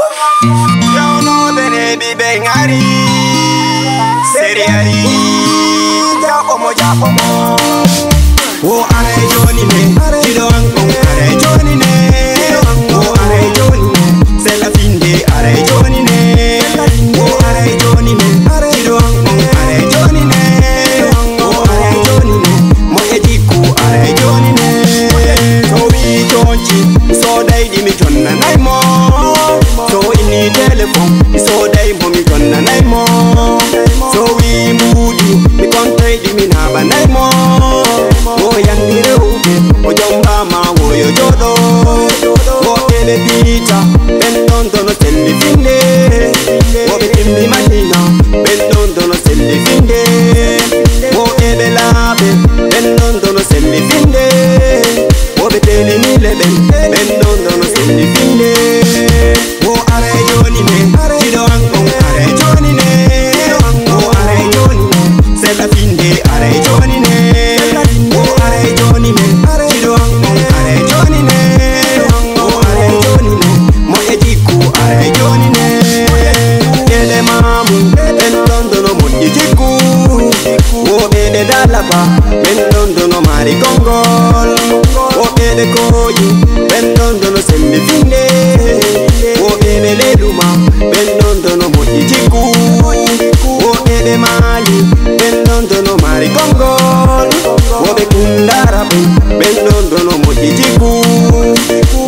Yo no bene bi bengari seriari Japomo Oh are joni ne Tido angkong are joni ne Oh are joni ne Sela finde are joni ne Oh are joni ne Tido angkong are joni ne Oh are joni ne Mo ejiku are joni ne So we jonchi So dai di mi jonna nai mo So ini telephone So dai mo mi jonna nai mo So we moody Mi kontai di mi naba nai mo Oh yang direuke O jomba ma wo yo jodo Oh ele pita Ben dono selli finde Oh be timbi mahina Ben dono selli finde Oh ebe labe Ben dono selli finde Oh be tele mi leben Ben dono selli finde Oh are joni ne Tido angkong are joni ne Oh are joni ne Sela finde are joni ne Oh are joni ne Tido angkong are joni ne Oh are joni ne Mo ejiku are joni ne Ele mamu Ben dono mo ejiku Oh ele dalaba Ben dono mari gongol Oh ele koyi Ben dono semmi finde Oh ele leluma Ben dono mo ejiku Oh ele mali Ben dono mari gongol Oh be kundarabe Ben dono mo ejiku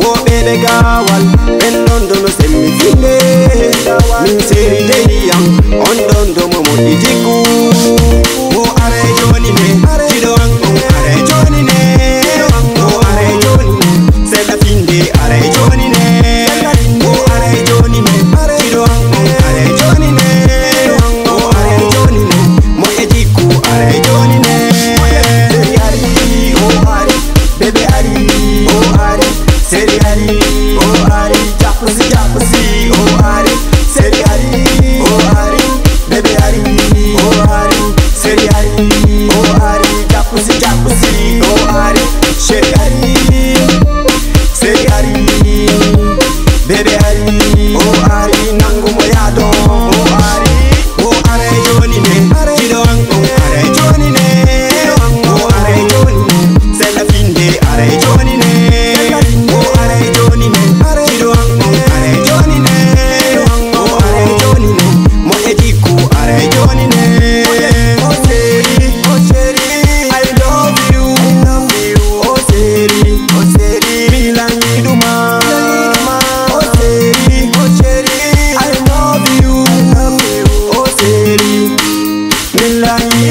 Oh ele gawal Ben dono semmi finde Min seri deyang On dono mo ejiku Oh are joni ne Tido angkong are joni ne Oh are joni ne Sela finde are joni ne Oh are joni ne Tido angkong are joni ne Oh are joni ne Mo ejiku are joni ne Seri ari Oh ari Bebe ari Oh ari Seri ari Oh ari Japusi Oh ari Seri ari Oh ari Bebe ari Oh ari Seri ari Oh ari Japusi Oh ari Seri ari Seri ari Bebe ari Oh ari Nangu moyado Oh ari Oh are joni ne Tido angkong are joni ne Oh are joni ne Sela finde are joni ne Oh are joni ne Tido angkong are joni ne Oh are joni ne Mo ejiku are joni ne Oh seri I love you Oh seri Milangi duma Oh seri I love you Oh seri Milangi